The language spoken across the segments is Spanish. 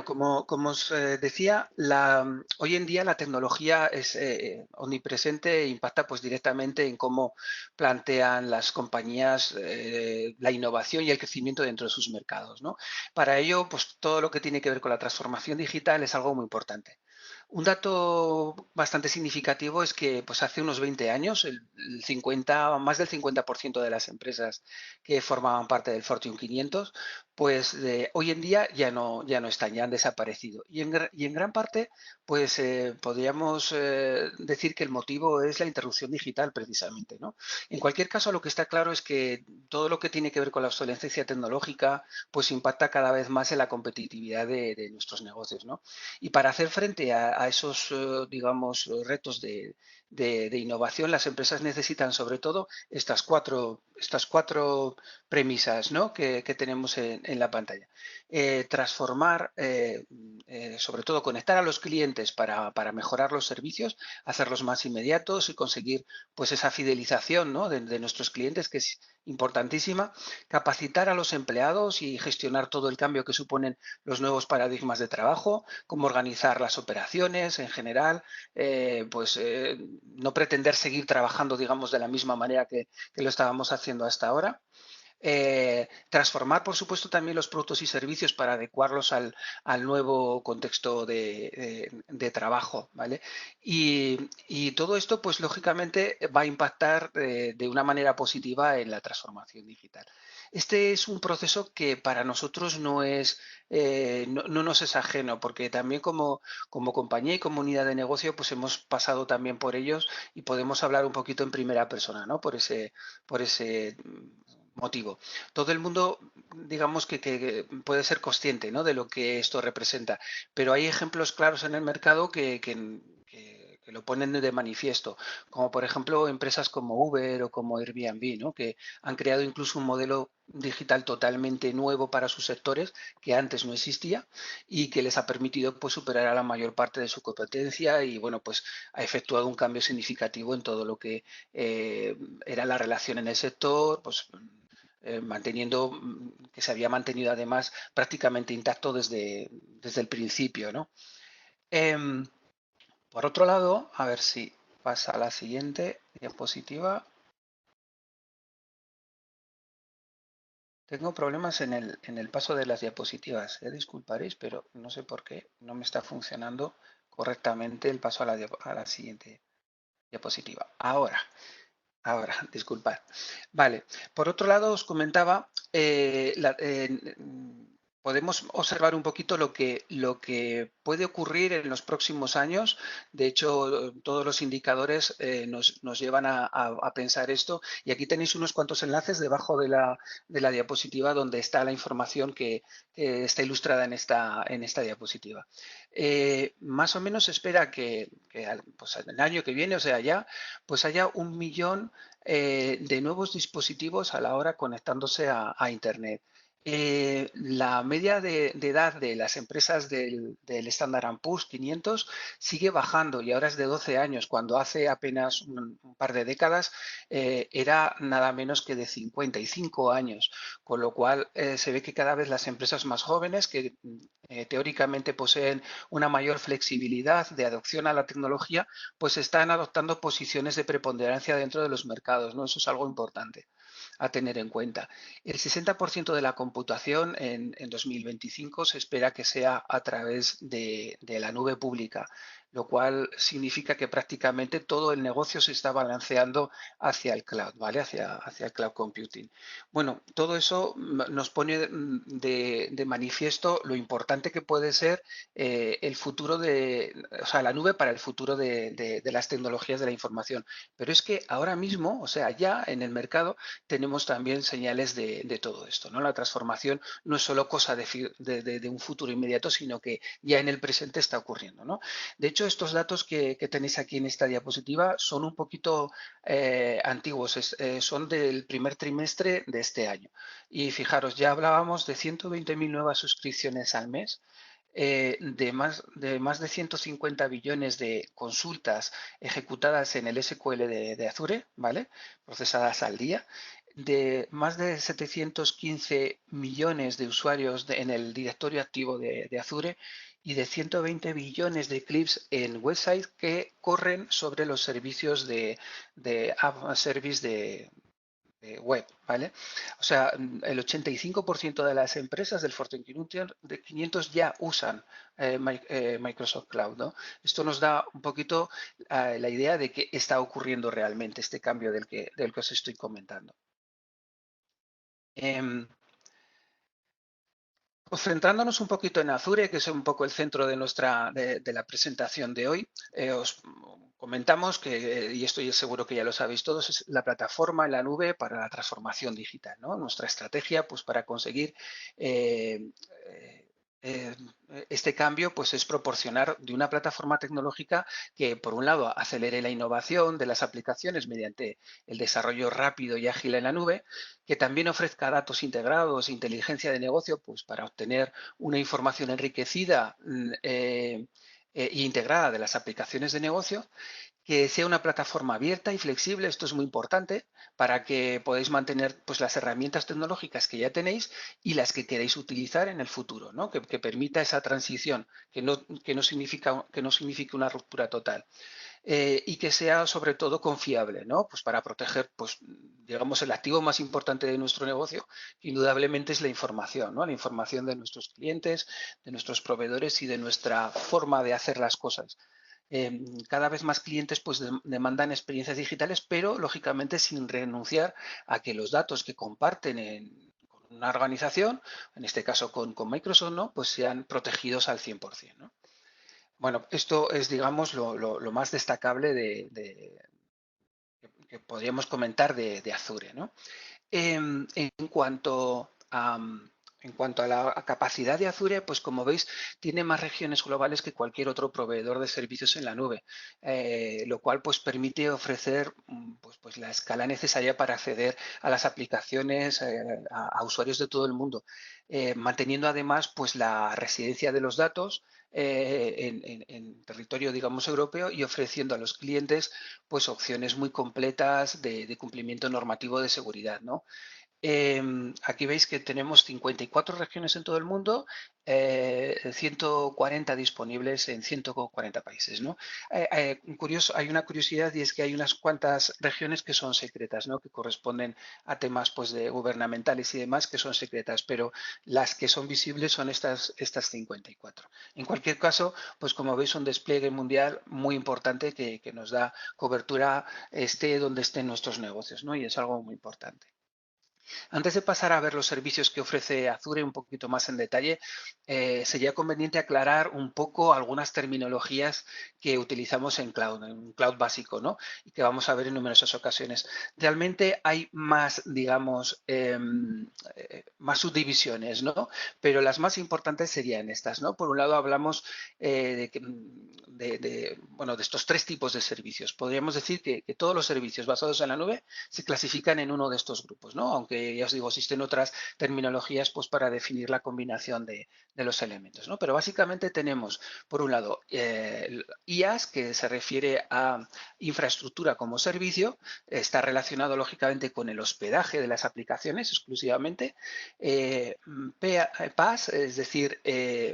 Como os decía, hoy en día la tecnología es omnipresente e impacta pues, directamente en cómo plantean las compañías la innovación y el crecimiento dentro de sus mercados, ¿no? Para ello, pues, todo lo que tiene que ver con la transformación digital es algo muy importante. Un dato bastante significativo es que pues, hace unos 20 años más del 50% de las empresas que formaban parte del Fortune 500 pues hoy en día ya no están, ya han desaparecido. Y en gran parte, pues podríamos decir que el motivo es la interrupción digital, precisamente, ¿no? En cualquier caso, lo que está claro es que todo lo que tiene que ver con la obsolescencia tecnológica, pues impacta cada vez más en la competitividad de nuestros negocios, ¿no? Y para hacer frente a esos, digamos, retos de innovación, las empresas necesitan sobre todo estas cuatro premisas, ¿no? que tenemos en la pantalla. Transformar, sobre todo conectar a los clientes para mejorar los servicios, hacerlos más inmediatos y conseguir pues esa fidelización, ¿no? de nuestros clientes, que es importantísima. Capacitar a los empleados y gestionar todo el cambio que suponen los nuevos paradigmas de trabajo, cómo organizar las operaciones en general, no pretender seguir trabajando, digamos, de la misma manera que lo estábamos haciendo hasta ahora. Transformar, por supuesto, también los productos y servicios para adecuarlos al nuevo contexto de trabajo, ¿vale? Y todo esto, pues lógicamente, va a impactar de una manera positiva en la transformación digital. Este es un proceso que para nosotros no nos es ajeno, porque también como compañía y comunidad de negocio, pues hemos pasado también por ellos y podemos hablar un poquito en primera persona, ¿no? Por ese motivo. Todo el mundo, digamos que puede ser consciente, ¿no? de lo que esto representa, pero hay ejemplos claros en el mercado que lo ponen de manifiesto, como por ejemplo empresas como Uber o como Airbnb, ¿no? que han creado incluso un modelo digital totalmente nuevo para sus sectores que antes no existía y que les ha permitido pues, superar a la mayor parte de su competencia y bueno, pues ha efectuado un cambio significativo en todo lo que era la relación en el sector, pues manteniendo, que se había mantenido además prácticamente intacto desde el principio, ¿no? Em, por otro lado, a ver si pasa a la siguiente diapositiva. Tengo problemas en el paso de las diapositivas. Disculparéis, pero no sé por qué no me está funcionando correctamente el paso a la siguiente diapositiva. Ahora, disculpad. Vale. Por otro lado, os comentaba, podemos observar un poquito lo que puede ocurrir en los próximos años. De hecho, todos los indicadores nos llevan a pensar esto. Y aquí tenéis unos cuantos enlaces debajo de la diapositiva donde está la información que está ilustrada en esta diapositiva. Más o menos se espera que pues, el año que viene, o sea, ya, pues haya 1 millón de nuevos dispositivos a la hora conectándose a Internet. La media de edad de las empresas del Standard Poor's 500 sigue bajando y ahora es de 12 años, cuando hace apenas un par de décadas era nada menos que de 55 años, con lo cual se ve que cada vez las empresas más jóvenes que teóricamente poseen una mayor flexibilidad de adopción a la tecnología, pues están adoptando posiciones de preponderancia dentro de los mercados, ¿no? Eso es algo importante a tener en cuenta. El 60% de la computación en 2025 se espera que sea a través de la nube pública, lo cual significa que prácticamente todo el negocio se está balanceando hacia el cloud, ¿vale? Hacia el cloud computing. Bueno, todo eso nos pone de manifiesto lo importante que puede ser el futuro o sea, la nube para el futuro de las tecnologías de la información. Pero es que ahora mismo, o sea, ya en el mercado tenemos también señales de todo esto, ¿no? La transformación no es solo cosa de un futuro inmediato, sino que ya en el presente está ocurriendo, ¿no? De hecho, estos datos que tenéis aquí en esta diapositiva son un poquito antiguos, son del primer trimestre de este año. Y fijaros, ya hablábamos de 120.000 nuevas suscripciones al mes, de más de 150 billones de consultas ejecutadas en el SQL de Azure, ¿vale? Procesadas al día, de más de 715 millones de usuarios en el directorio activo de Azure y de 120 billones de clips en websites que corren sobre los servicios de App Service de web, ¿vale? O sea, el 85% de las empresas del Fortune 500 ya usan Microsoft Cloud, ¿no? Esto nos da un poquito la idea de que está ocurriendo realmente este cambio del que os estoy comentando. Pues centrándonos un poquito en Azure, que es un poco el centro de la presentación de hoy, os comentamos que, y estoy seguro que ya lo sabéis todos, es la plataforma en la nube para la transformación digital, ¿no? Nuestra estrategia, pues para conseguir eh, eh, este cambio, pues es proporcionar de una plataforma tecnológica que, por un lado, acelere la innovación de las aplicaciones mediante el desarrollo rápido y ágil en la nube, que también ofrezca datos integrados e inteligencia de negocio, pues para obtener una información enriquecida e integrada de las aplicaciones de negocio, que sea una plataforma abierta y flexible, esto es muy importante, para que podáis mantener pues, las herramientas tecnológicas que ya tenéis y las que queréis utilizar en el futuro, ¿no? Que permita esa transición, que no signifique una ruptura total. Y que sea sobre todo confiable, ¿no? Pues para proteger, pues, digamos, el activo más importante de nuestro negocio, que indudablemente es la información, ¿no? La información de nuestros clientes, de nuestros proveedores y de nuestra forma de hacer las cosas. Cada vez más clientes pues demandan experiencias digitales, pero lógicamente sin renunciar a que los datos que comparten con una organización, en este caso con Microsoft, ¿no? Pues sean protegidos al 100%, ¿no? Bueno, esto es, digamos, lo más destacable que podríamos comentar de Azure, ¿no? En cuanto a, en cuanto a la capacidad de Azure, pues como veis, tiene más regiones globales que cualquier otro proveedor de servicios en la nube, lo cual pues permite ofrecer pues la escala necesaria para acceder a las aplicaciones a usuarios de todo el mundo, manteniendo además pues la residencia de los datos en territorio, digamos, europeo y ofreciendo a los clientes pues opciones muy completas de cumplimiento normativo de seguridad, ¿no? Aquí veis que tenemos 54 regiones en todo el mundo, 140 disponibles en 140 países, ¿no? Hay una curiosidad y es que hay unas cuantas regiones que son secretas, ¿no? Que corresponden a temas pues, de gubernamentales y demás que son secretas, pero las que son visibles son estas 54. En cualquier caso, pues como veis, un despliegue mundial muy importante que nos da cobertura esté donde estén nuestros negocios, ¿no? Y es algo muy importante. Antes de pasar a ver los servicios que ofrece Azure un poquito más en detalle, sería conveniente aclarar un poco algunas terminologías que utilizamos en un cloud básico, ¿no? Y que vamos a ver en numerosas ocasiones. Realmente hay más, digamos, más subdivisiones, ¿no? Pero las más importantes serían estas, ¿no? Por un lado hablamos bueno, de estos tres tipos de servicios. Podríamos decir que todos los servicios basados en la nube se clasifican en uno de estos grupos, ¿no? Aunque ya os digo, existen otras terminologías pues, para definir la combinación de los elementos, ¿no? Pero básicamente tenemos, por un lado, IaaS, que se refiere a infraestructura como servicio, está relacionado lógicamente con el hospedaje de las aplicaciones exclusivamente. PaaS, es decir,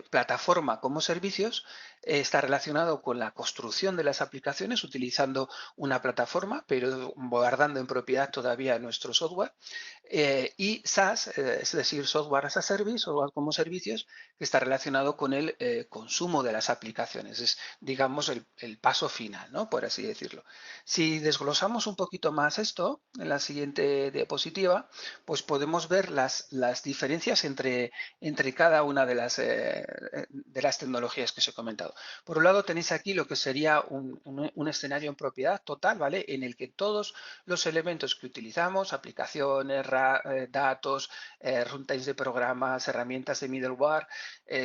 plataforma como servicios, está relacionado con la construcción de las aplicaciones utilizando una plataforma, pero guardando en propiedad todavía nuestro software. Y SaaS, es decir, Software as a Service, software como servicios, que está relacionado con el consumo de las aplicaciones. Es, digamos, el paso final, ¿no? Por así decirlo. Si desglosamos un poquito más esto, en la siguiente diapositiva, pues podemos ver las diferencias entre cada una de las tecnologías que os he comentado. Por un lado tenéis aquí lo que sería un escenario en propiedad total, ¿vale? En el que todos los elementos que utilizamos, aplicaciones, datos, runtimes de programas, herramientas de middleware,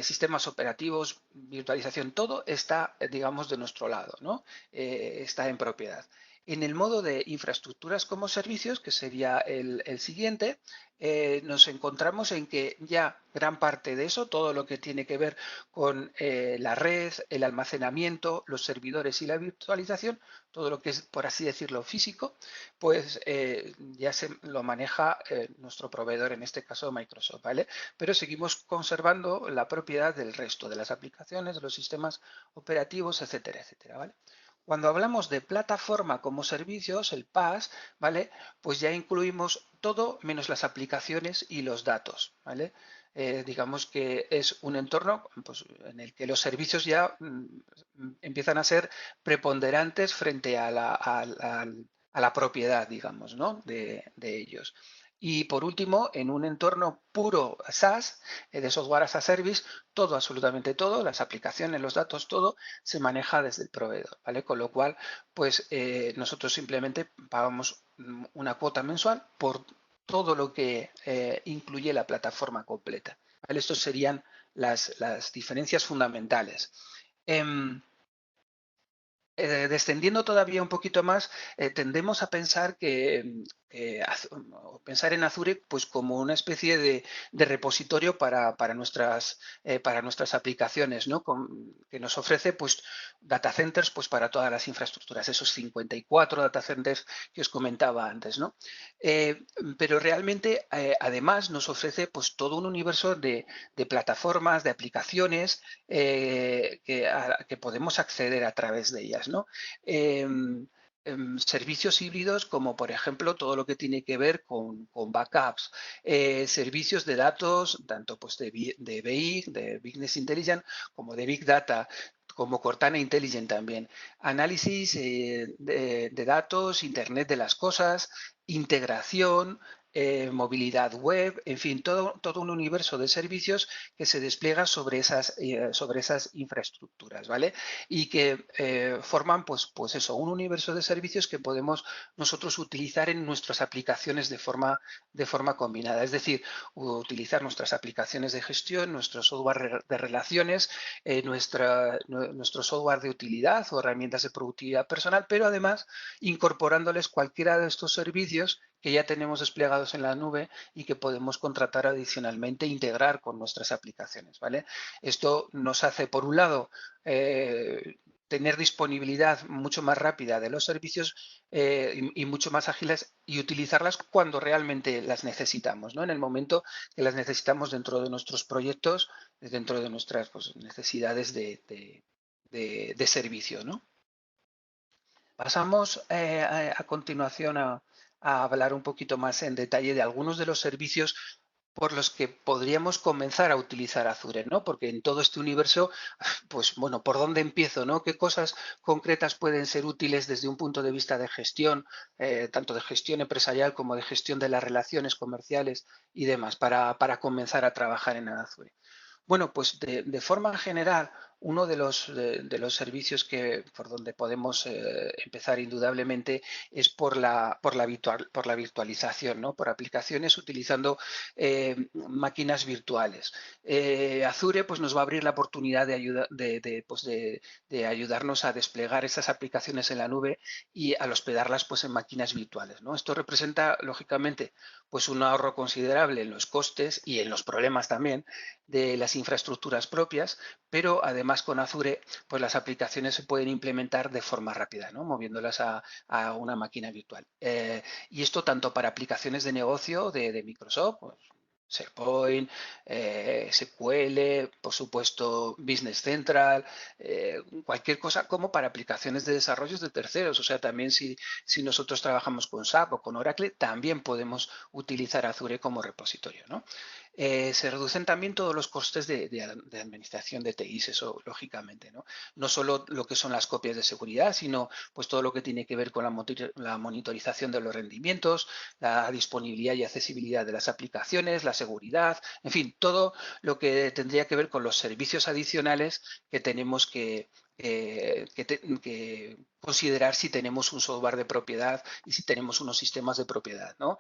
sistemas operativos, virtualización, todo está, digamos, de nuestro lado, ¿no? Está en propiedad. En el modo de infraestructuras como servicios, que sería el siguiente, nos encontramos en que ya gran parte de eso, todo lo que tiene que ver con la red, el almacenamiento, los servidores y la virtualización, todo lo que es, por así decirlo, físico, pues ya se lo maneja nuestro proveedor, en este caso Microsoft, ¿vale? Pero seguimos conservando la propiedad del resto de las aplicaciones, de los sistemas operativos, etcétera, etcétera, ¿vale? Cuando hablamos de plataforma como servicios, el PaaS, ¿vale? Pues ya incluimos todo menos las aplicaciones y los datos, ¿vale? Digamos que es un entorno pues, en el que los servicios ya empiezan a ser preponderantes frente a la propiedad, digamos, ¿no? de ellos. Y por último, en un entorno puro SaaS, de software as a service, todo, absolutamente todo, las aplicaciones, los datos, todo, se maneja desde el proveedor, ¿vale? Con lo cual, pues nosotros simplemente pagamos una cuota mensual por todo lo que incluye la plataforma completa, ¿vale? Estos serían las diferencias fundamentales. Descendiendo todavía un poquito más, tendemos a pensar pensar en Azure pues como una especie de repositorio para nuestras aplicaciones, ¿no? Que nos ofrece pues data centers pues para todas las infraestructuras, esos 54 data centers que os comentaba antes, ¿no? Pero realmente además nos ofrece pues todo un universo de plataformas, de aplicaciones que podemos acceder a través de ellas, ¿no? Servicios híbridos como por ejemplo todo lo que tiene que ver con backups, servicios de datos tanto pues de BI, de Business Intelligence, como de Big Data, como Cortana Intelligent también, análisis de datos, Internet de las cosas, integración, movilidad web, en fin, todo un universo de servicios que se despliega sobre esas infraestructuras, ¿vale? Y que forman, pues eso, un universo de servicios que podemos nosotros utilizar en nuestras aplicaciones de forma combinada. Es decir, utilizar nuestras aplicaciones de gestión, nuestro software de relaciones, nuestro software de utilidad o herramientas de productividad personal, pero además incorporándoles cualquiera de estos servicios que ya tenemos desplegados en la nube y que podemos contratar adicionalmente e integrar con nuestras aplicaciones, ¿vale? Esto nos hace, por un lado, tener disponibilidad mucho más rápida de los servicios y mucho más ágiles y utilizarlas cuando realmente las necesitamos, ¿no? En el momento que las necesitamos dentro de nuestros proyectos, dentro de nuestras pues, necesidades de servicio, ¿no? Pasamos a continuación a hablar un poquito más en detalle de algunos de los servicios por los que podríamos comenzar a utilizar Azure, ¿no? Porque en todo este universo, pues bueno, ¿por dónde empiezo, no? ¿Qué cosas concretas pueden ser útiles desde un punto de vista de gestión, tanto de gestión empresarial como de gestión de las relaciones comerciales y demás, para comenzar a trabajar en Azure? Bueno, pues de forma general, uno de los servicios por donde podemos empezar indudablemente es por la virtualización, ¿no? Por aplicaciones utilizando máquinas virtuales. Azure pues, nos va a abrir la oportunidad de ayudarnos a desplegar esas aplicaciones en la nube y al hospedarlas pues, en máquinas virtuales, ¿no? Esto representa, lógicamente, pues, un ahorro considerable en los costes y en los problemas también de las infraestructuras propias, pero además con Azure pues las aplicaciones se pueden implementar de forma rápida, ¿no? Moviéndolas a una máquina virtual. Y esto tanto para aplicaciones de negocio de Microsoft, pues, SharePoint, SQL, por supuesto Business Central, cualquier cosa como para aplicaciones de desarrollos de terceros. O sea, también si nosotros trabajamos con SAP o con Oracle, también podemos utilizar Azure como repositorio, ¿no? Se reducen también todos los costes de administración de TIs, eso lógicamente, ¿no? No solo lo que son las copias de seguridad, sino pues todo lo que tiene que ver con la monitorización de los rendimientos, la disponibilidad y accesibilidad de las aplicaciones, la seguridad, en fin, todo lo que tendría que ver con los servicios adicionales que tenemos que que considerar si tenemos un software de propiedad y si tenemos unos sistemas de propiedad, ¿no?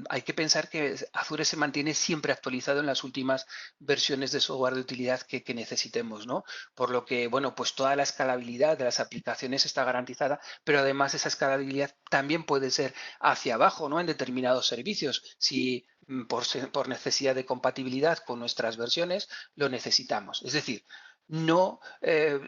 Hay que pensar que Azure se mantiene siempre actualizado en las últimas versiones de software de utilidad que necesitemos, ¿no? Por lo que, bueno, pues toda la escalabilidad de las aplicaciones está garantizada, pero además esa escalabilidad también puede ser hacia abajo, ¿no? En determinados servicios. Si por necesidad de compatibilidad con nuestras versiones lo necesitamos. Es decir, no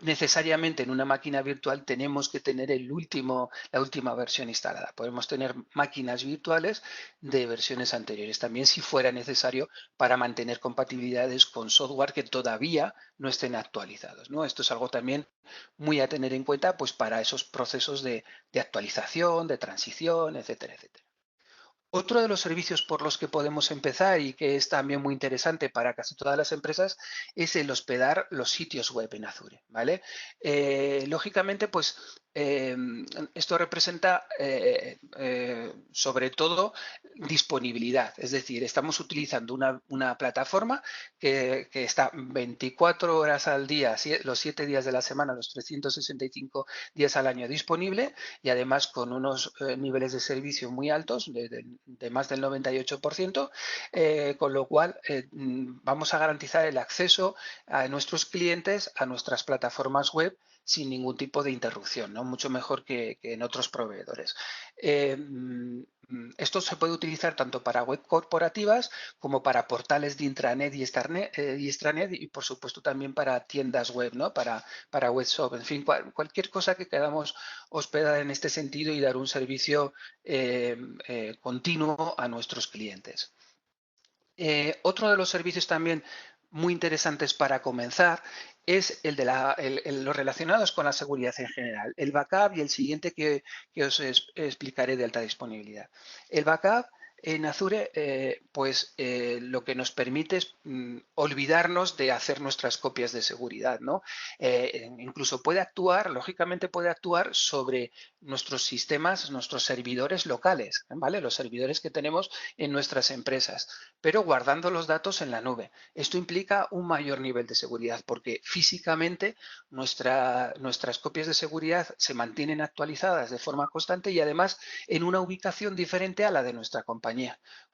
necesariamente en una máquina virtual tenemos que tener la última versión instalada. Podemos tener máquinas virtuales de versiones anteriores, también si fuera necesario para mantener compatibilidades con software que todavía no estén actualizados, ¿no? Esto es algo también muy a tener en cuenta pues, para esos procesos de actualización, de transición, etcétera, etcétera. Otro de los servicios por los que podemos empezar y que es también muy interesante para casi todas las empresas es el hospedar los sitios web en Azure, ¿vale? Lógicamente, pues esto representa sobre todo disponibilidad, es decir, estamos utilizando una plataforma que está 24 horas al día, los 7 días de la semana, los 365 días al año disponible y además con unos niveles de servicio muy altos, de más del 98%, con lo cual vamos a garantizar el acceso a nuestros clientes a nuestras plataformas web sin ningún tipo de interrupción, ¿no? Mucho mejor que en otros proveedores. Esto se puede utilizar tanto para web corporativas como para portales de intranet y extranet y por supuesto también para tiendas web, ¿no? Para web shop, en fin, cualquier cosa que queramos hospedar en este sentido y dar un servicio continuo a nuestros clientes. Otro de los servicios también muy interesantes para comenzar es el de los relacionados con la seguridad en general, el backup y el siguiente que os explicaré de alta disponibilidad. El backup en Azure, lo que nos permite es olvidarnos de hacer nuestras copias de seguridad, ¿no? Incluso puede actuar, lógicamente puede actuar sobre nuestros sistemas, nuestros servidores locales, ¿vale? Los servidores que tenemos en nuestras empresas, pero guardando los datos en la nube. Esto implica un mayor nivel de seguridad porque físicamente nuestras copias de seguridad se mantienen actualizadas de forma constante y además en una ubicación diferente a la de nuestra compañía.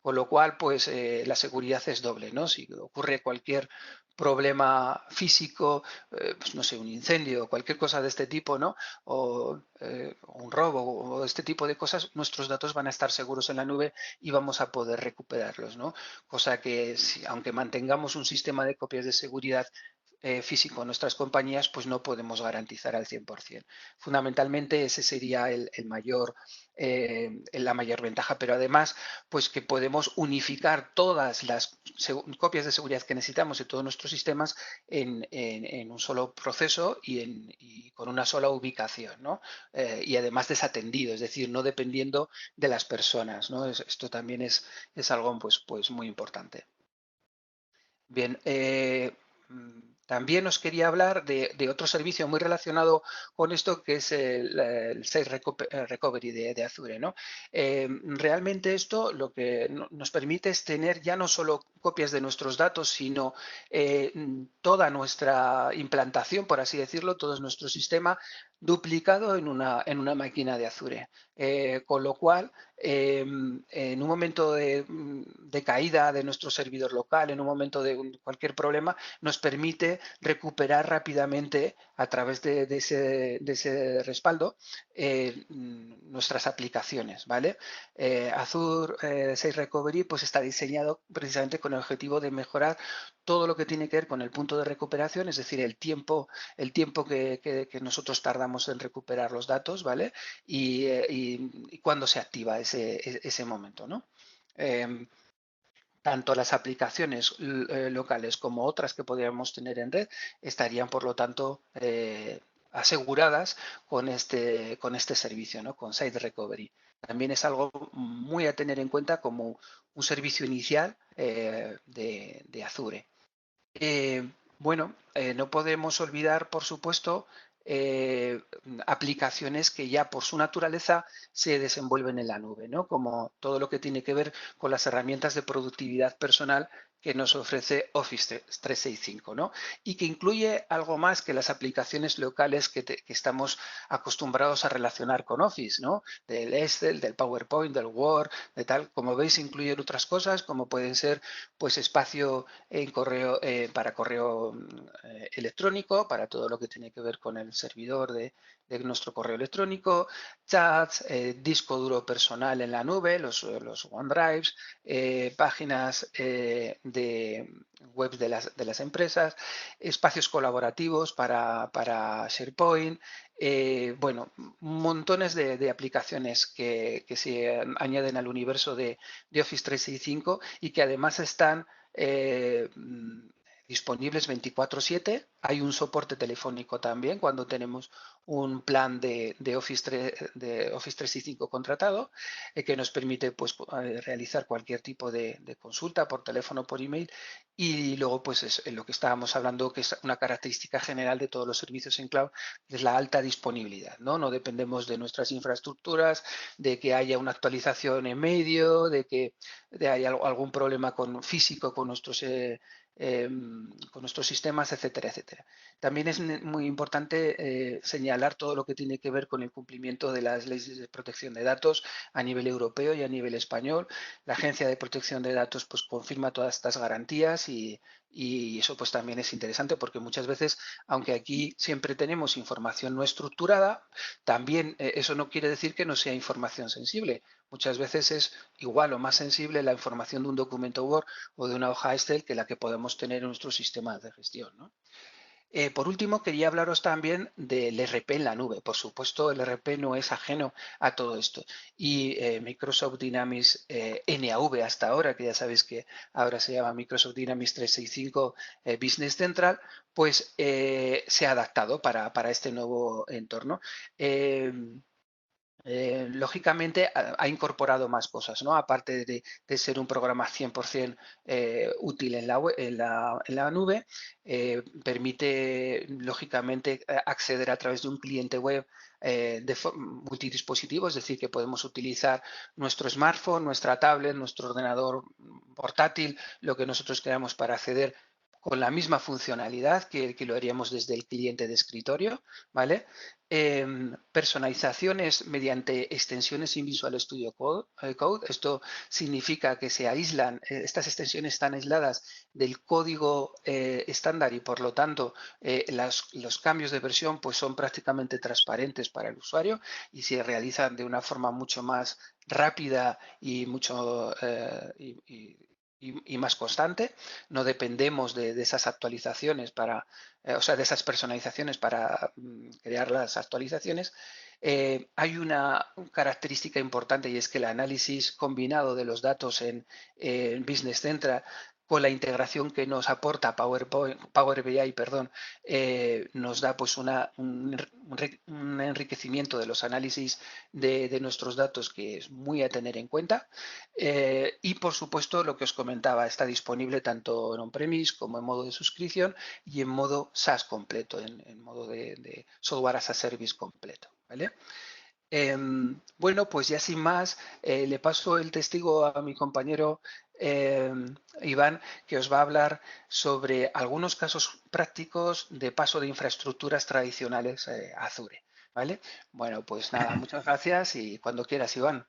Con lo cual, pues la seguridad es doble, ¿no? Si ocurre cualquier problema físico, pues no sé, un incendio o cualquier cosa de este tipo, ¿no? O un robo o este tipo de cosas, nuestros datos van a estar seguros en la nube y vamos a poder recuperarlos, ¿no? Cosa que, aunque mantengamos un sistema de copias de seguridad físico en nuestras compañías, pues no podemos garantizar al 100%. Fundamentalmente ese sería la mayor ventaja, pero además, pues que podemos unificar todas las copias de seguridad que necesitamos de todos nuestros sistemas en un solo proceso y con una sola ubicación, ¿no? Y además desatendido, es decir, no dependiendo de las personas, ¿no? Esto también es algo pues muy importante. Bien, también os quería hablar de otro servicio muy relacionado con esto, que es el Site Recovery de Azure, ¿no? Realmente esto lo que nos permite es tener ya no solo copias de nuestros datos, sino toda nuestra implantación, por así decirlo, todo nuestro sistema duplicado en una máquina de Azure. Con lo cual, en un momento de caída de nuestro servidor local, en un momento de cualquier problema, nos permite recuperar rápidamente a través de ese respaldo nuestras aplicaciones, ¿vale? Azure Site Recovery pues está diseñado precisamente con el objetivo de mejorar todo lo que tiene que ver con el punto de recuperación, es decir, el tiempo que nosotros tardamos en recuperar los datos, ¿vale? Y cuándo se activa ese momento, ¿no? Tanto las aplicaciones locales como otras que podríamos tener en red estarían, por lo tanto, aseguradas con este servicio, ¿no? Con Site Recovery. También es algo muy a tener en cuenta como un servicio inicial de Azure. No podemos olvidar, por supuesto, aplicaciones que ya por su naturaleza se desenvuelven en la nube, ¿no? Como todo lo que tiene que ver con las herramientas de productividad personal que nos ofrece Office 365, ¿no? Y que incluye algo más que las aplicaciones locales que estamos acostumbrados a relacionar con Office, ¿no? Del Excel, del PowerPoint, del Word, de tal. Como veis, incluyen otras cosas como pueden ser pues espacio en correo, para correo electrónico, para todo lo que tiene que ver con el servidor de nuestro correo electrónico, chats, disco duro personal en la nube, los OneDrives, páginas de web de las empresas, espacios colaborativos para SharePoint, bueno, montones de aplicaciones que se añaden al universo de Office 365 y que además están disponibles 24/7. Hay un soporte telefónico también cuando tenemos un plan de Office 365 contratado que nos permite pues, realizar cualquier tipo de consulta por teléfono, por email. Y luego pues es lo que estábamos hablando, que es una característica general de todos los servicios en cloud, que es la alta disponibilidad, ¿no? No dependemos de nuestras infraestructuras, de que haya una actualización en medio, de que haya algún problema físico con nuestros sistemas, etcétera, etcétera. También es muy importante señalar todo lo que tiene que ver con el cumplimiento de las leyes de protección de datos a nivel europeo y a nivel español. La Agencia de Protección de Datos pues confirma todas estas garantías y eso pues también es interesante porque muchas veces, aunque aquí siempre tenemos información no estructurada, también eso no quiere decir que no sea información sensible. Muchas veces es igual o más sensible la información de un documento Word o de una hoja Excel que la que podemos tener en nuestros sistemas de gestión, ¿no? Por último, quería hablaros también del RP en la nube. Por supuesto, el RP no es ajeno a todo esto. Y Microsoft Dynamics NAV hasta ahora, que ya sabéis que ahora se llama Microsoft Dynamics 365 Business Central, pues se ha adaptado para este nuevo entorno. Lógicamente ha incorporado más cosas, ¿no? Aparte de ser un programa 100% útil en la nube, permite lógicamente acceder a través de un cliente web de multidispositivo, es decir, que podemos utilizar nuestro smartphone, nuestra tablet, nuestro ordenador portátil, lo que nosotros queramos para acceder con la misma funcionalidad que lo haríamos desde el cliente de escritorio, ¿vale? Personalizaciones mediante extensiones en Visual Studio Code. Esto significa que se aíslan, estas extensiones están aisladas del código estándar y por lo tanto los cambios de versión pues, son prácticamente transparentes para el usuario y se realizan de una forma mucho más rápida y mucho y más constante. No dependemos de esas actualizaciones o sea, de esas personalizaciones para crear las actualizaciones. Hay una característica importante y es que el análisis combinado de los datos en Business Central con la integración que nos aporta Power BI, perdón, nos da pues un enriquecimiento de los análisis de nuestros datos que es muy a tener en cuenta. Y por supuesto, lo que os comentaba, está disponible tanto en on-premise como en modo de suscripción y en modo SaaS completo, en modo de software as a service completo, ¿vale? Bueno, pues ya sin más, le paso el testigo a mi compañero Iván, que os va a hablar sobre algunos casos prácticos de paso de infraestructuras tradicionales a Azure, ¿vale? Bueno, pues nada, muchas gracias y cuando quieras, Iván.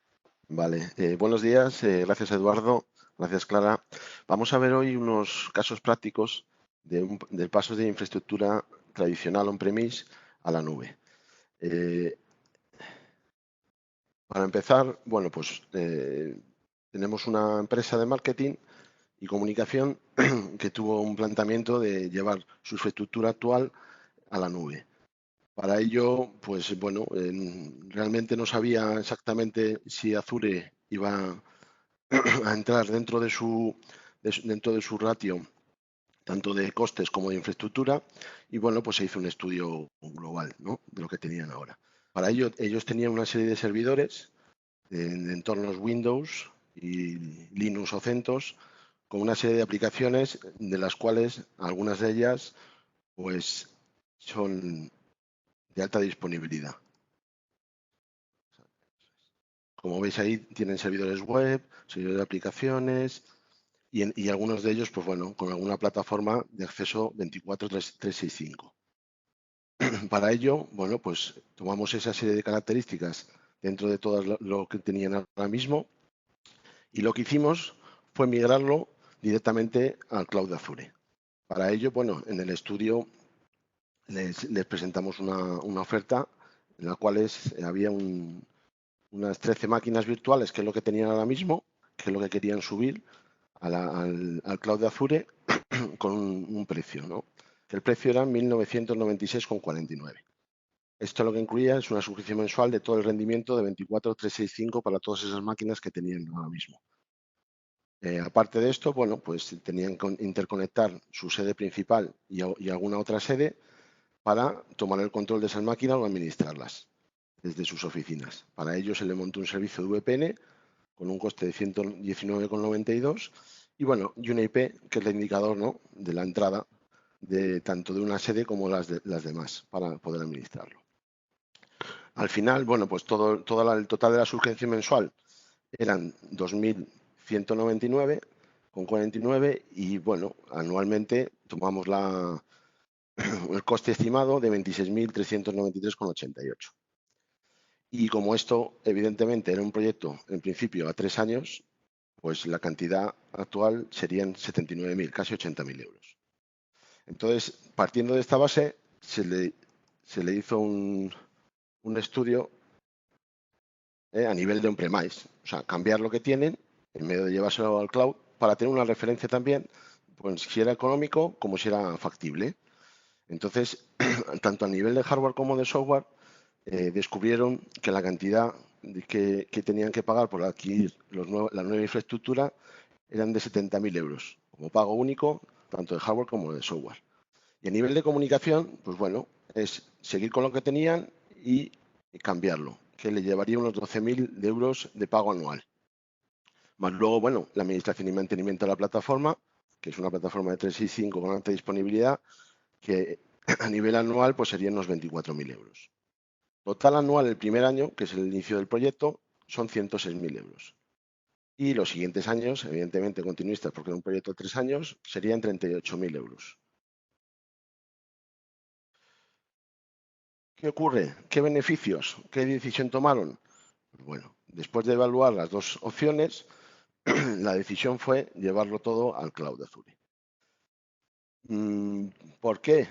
Vale, buenos días, gracias Eduardo, gracias Clara. Vamos a ver hoy unos casos prácticos del paso de infraestructura tradicional on-premise a la nube. Para empezar, bueno, pues tenemos una empresa de marketing y comunicación que tuvo un planteamiento de llevar su infraestructura actual a la nube. Para ello, pues bueno, realmente no sabía exactamente si Azure iba a entrar dentro de su ratio, tanto de costes como de infraestructura, y bueno, pues se hizo un estudio global, ¿no?, de lo que tenían ahora. Para ello, ellos tenían una serie de servidores en entornos Windows y Linux o CentOS, con una serie de aplicaciones de las cuales algunas de ellas pues son de alta disponibilidad. Como veis ahí, tienen servidores web, servidores de aplicaciones y algunos de ellos, pues bueno, con alguna plataforma de acceso 24/365. Para ello, bueno, pues tomamos esa serie de características dentro de todo lo que tenían ahora mismo y lo que hicimos fue migrarlo directamente al cloud de Azure. Para ello, bueno, en el estudio les presentamos una oferta en la cual había unas 13 máquinas virtuales, que es lo que tenían ahora mismo, que es lo que querían subir al cloud de Azure con un precio, ¿no? El precio era 1.996,49. Esto lo que incluía es una suscripción mensual de todo el rendimiento de 24/365 para todas esas máquinas que tenían ahora mismo. Aparte de esto, bueno, pues tenían que interconectar su sede principal y alguna otra sede para tomar el control de esas máquinas o administrarlas desde sus oficinas. Para ello se le montó un servicio de VPN con un coste de 119,92 y bueno, y una IP que es el indicador, ¿no?, de la entrada de tanto de una sede como las demás para poder administrarlo. Al final, bueno, pues el total de la suscripción mensual eran 2.199,49 y bueno, anualmente tomamos el coste estimado de 26.393,88. Y como esto, evidentemente, era un proyecto en principio a 3 años, pues la cantidad actual serían 79.000, casi 80.000 euros. Entonces, partiendo de esta base, se le hizo un estudio a nivel de on-premise, o sea, cambiar lo que tienen en medio de llevárselo al cloud para tener una referencia también, pues si era económico como si era factible. Entonces, tanto a nivel de hardware como de software, descubrieron que la cantidad que tenían que pagar por adquirir la nueva infraestructura eran de 70.000 euros, como pago único, tanto de hardware como de software. Y a nivel de comunicación, pues bueno, es seguir con lo que tenían y cambiarlo, que le llevaría unos 12.000 euros de pago anual. Más luego, bueno, la administración y mantenimiento de la plataforma, que es una plataforma de 365 con alta disponibilidad, que a nivel anual pues serían unos 24.000 euros. Total anual el primer año, que es el inicio del proyecto, son 106.000 euros. Y los siguientes años, evidentemente continuistas, porque era un proyecto de 3 años, serían 38.000 euros. ¿Qué ocurre? ¿Qué beneficios? ¿Qué decisión tomaron? Bueno, después de evaluar las dos opciones, la decisión fue llevarlo todo al cloud de Azure. ¿Por qué?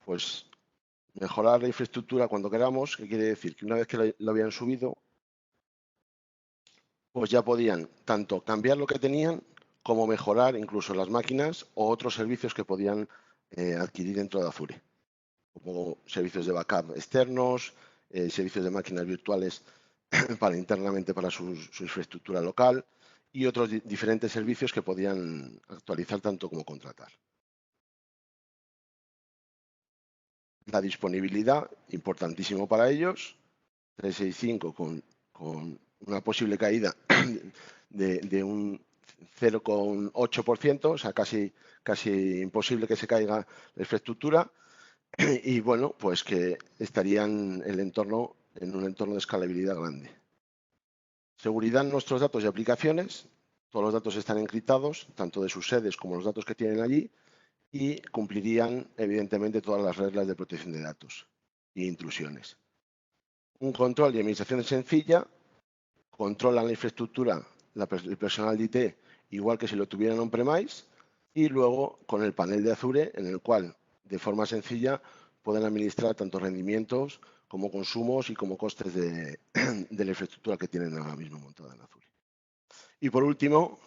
Pues mejorar la infraestructura cuando queramos, que quiere decir que una vez que lo habían subido, pues ya podían tanto cambiar lo que tenían como mejorar incluso las máquinas o otros servicios que podían adquirir dentro de Azure, como servicios de backup externos, servicios de máquinas virtuales internamente para su infraestructura local y otros diferentes servicios que podían actualizar tanto como contratar. La disponibilidad, importantísimo para ellos, 365 con una posible caída de un 0,8%, o sea, casi imposible que se caiga la infraestructura. Y bueno, pues que estarían en un entorno de escalabilidad grande. Seguridad en nuestros datos y aplicaciones. Todos los datos están encriptados, tanto de sus sedes como los datos que tienen allí, y cumplirían, evidentemente, todas las reglas de protección de datos e intrusiones. Un control y administración sencilla. Controlan la infraestructura, el personal de IT, igual que si lo tuvieran on-premise, y luego con el panel de Azure, en el cual, de forma sencilla, pueden administrar tanto rendimientos como consumos y como costes de la infraestructura que tienen ahora mismo montada en Azure. Y por último,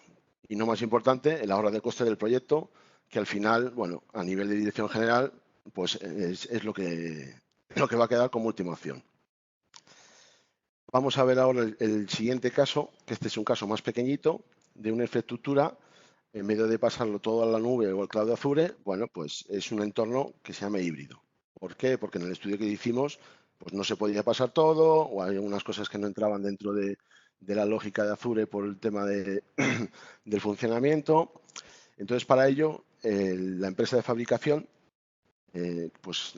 y no más importante, el ahorro de coste del proyecto, que al final, bueno, a nivel de dirección general, pues es lo que va a quedar como última opción. Vamos a ver ahora el siguiente caso, que este es un caso más pequeñito, de una infraestructura, en vez de pasarlo todo a la nube o al cloud de Azure, bueno, pues es un entorno que se llama híbrido. ¿Por qué? Porque en el estudio que hicimos, pues no se podía pasar todo, o hay algunas cosas que no entraban dentro de la lógica de Azure por el tema del funcionamiento. Entonces, para ello, la empresa de fabricación, pues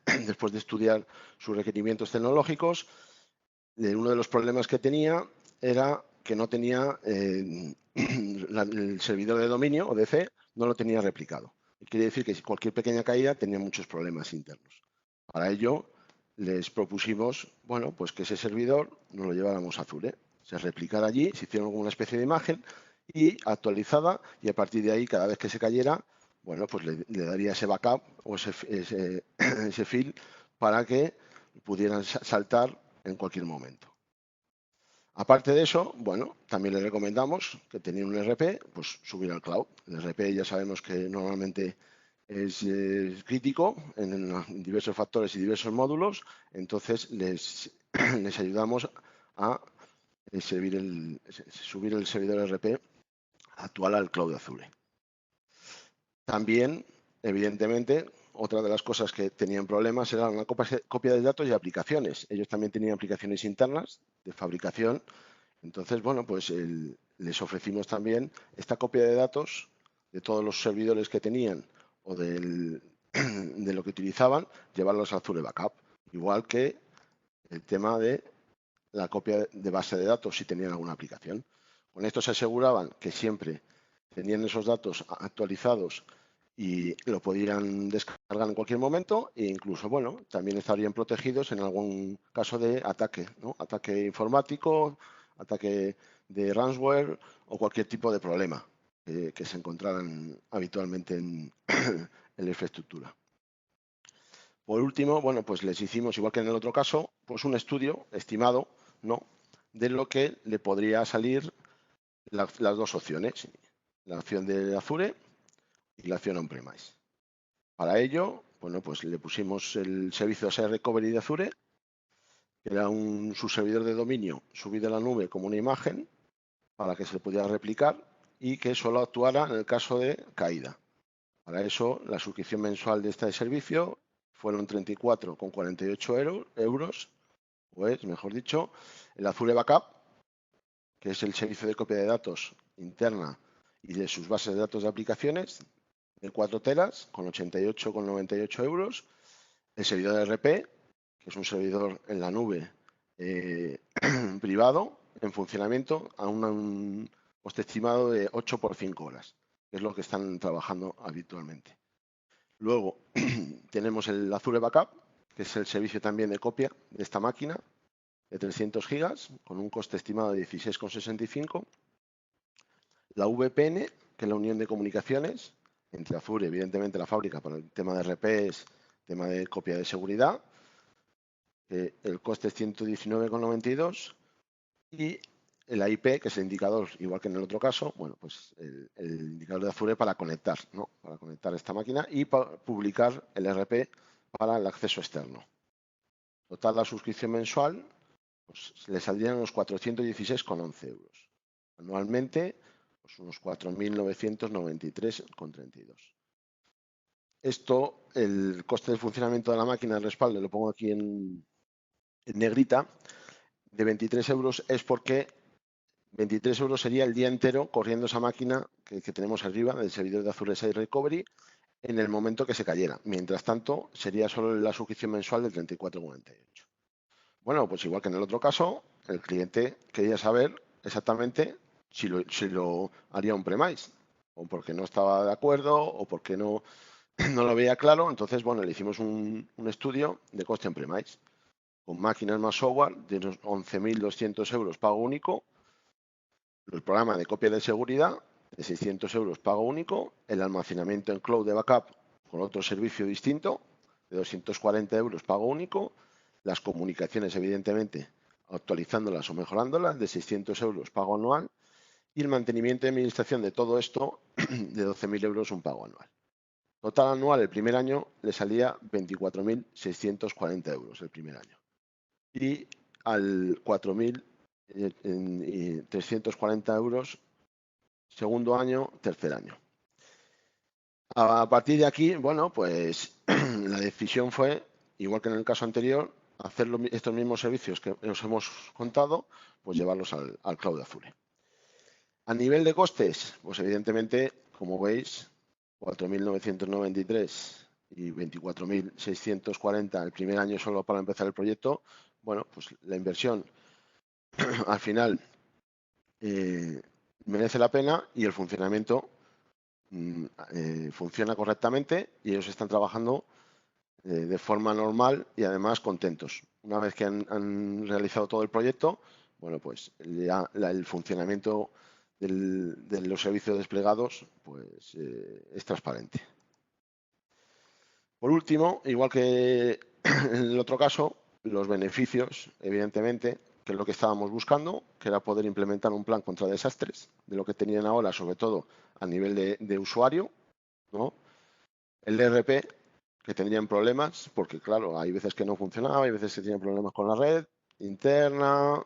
después de estudiar sus requerimientos tecnológicos, uno de los problemas que tenía era que no tenía el servidor de dominio, ODC, no lo tenía replicado. Quiere decir que cualquier pequeña caída tenía muchos problemas internos. Para ello, les propusimos, bueno, pues que ese servidor nos lo lleváramos a Azure. Se replicara allí, se hicieron alguna especie de imagen y actualizada, y a partir de ahí, cada vez que se cayera, bueno, pues le daría ese backup o ese file para que pudieran saltar en cualquier momento. Aparte de eso, bueno, también les recomendamos que teniendo un ERP, pues subir al cloud. El ERP ya sabemos que normalmente es crítico en diversos factores y diversos módulos, entonces les ayudamos a subir el servidor ERP actual al cloud de Azure. También, evidentemente, otra de las cosas que tenían problemas era una copia de datos y aplicaciones. Ellos también tenían aplicaciones internas de fabricación. Entonces, bueno, pues les ofrecimos también esta copia de datos de todos los servidores que tenían o de lo que utilizaban, llevarlos a Azure Backup. Igual que el tema de la copia de base de datos si tenían alguna aplicación. Con esto se aseguraban que siempre tenían esos datos actualizados y lo podían descargar en cualquier momento e incluso, bueno, también estarían protegidos en algún caso de ataque, ¿no? Ataque informático, ataque de ransomware o cualquier tipo de problema que se encontraran habitualmente en la infraestructura. Por último, bueno, pues les hicimos, igual que en el otro caso, pues un estudio estimado, ¿no?, de lo que le podría salir las dos opciones, la opción de Azure y la opción on-premise. Para ello, bueno, pues le pusimos el servicio ASA Recovery de Azure, que era un subservidor de dominio subido a la nube como una imagen para que se pudiera replicar y que solo actuara en el caso de caída. Para eso, la suscripción mensual de este servicio fueron 34,48 euros, pues, mejor dicho, el Azure Backup, que es el servicio de copia de datos interna y de sus bases de datos de aplicaciones, de 4 teras, con 88,98 euros, el servidor de RP, que es un servidor en la nube privado, en funcionamiento, a un coste estimado de 8 por 5 horas, que es lo que están trabajando habitualmente. Luego tenemos el Azure Backup, que es el servicio también de copia de esta máquina, de 300 gigas, con un coste estimado de 16,65. La VPN, que es la unión de comunicaciones entre Azure, evidentemente la fábrica, para el tema de RPs, tema de copia de seguridad, el coste es 119,92. Y la IP, que es el indicador, igual que en el otro caso, bueno, pues el indicador de Azure para conectar, ¿no?, para conectar esta máquina y para publicar el RP para el acceso externo. Total, la suscripción mensual, pues le saldrían unos 416,11 euros. Anualmente, pues unos 4.993,32. Esto, el coste de funcionamiento de la máquina de respaldo, lo pongo aquí en negrita, de 23 euros es porque 23 euros sería el día entero corriendo esa máquina que tenemos arriba del servidor de Azure Site Recovery en el momento que se cayera. Mientras tanto, sería solo la suscripción mensual de 34,48. Bueno, pues igual que en el otro caso, el cliente quería saber exactamente si lo haría on-premise, o porque no estaba de acuerdo, o porque no lo veía claro. Entonces, bueno, le hicimos un estudio de coste on-premise, con máquinas más software de unos 11.200 euros pago único, el programa de copia de seguridad de 600 euros pago único, el almacenamiento en cloud de backup con otro servicio distinto de 240 euros pago único, las comunicaciones evidentemente actualizándolas o mejorándolas de 600 euros pago anual y el mantenimiento y administración de todo esto de 12.000 euros un pago anual. Total anual el primer año le salía 24.640 euros el primer año y al 4.340 euros segundo año, tercer año. A partir de aquí, bueno, pues la decisión fue, igual que en el caso anterior, hacer estos mismos servicios que os hemos contado, pues llevarlos al cloud de Azure. A nivel de costes, pues evidentemente, como veis, 4.993 y 24.640 el primer año solo para empezar el proyecto. Bueno, pues la inversión al final merece la pena y el funcionamiento funciona correctamente y ellos están trabajando de forma normal y además contentos. Una vez que han realizado todo el proyecto, bueno, pues ya el funcionamiento de los servicios desplegados pues, es transparente. Por último, igual que en el otro caso, los beneficios, evidentemente, que es lo que estábamos buscando, que era poder implementar un plan contra desastres, de lo que tenían ahora, sobre todo a nivel de usuario, ¿no? El ERP, que tendrían problemas, porque claro, hay veces que no funcionaba, hay veces que tenían problemas con la red interna,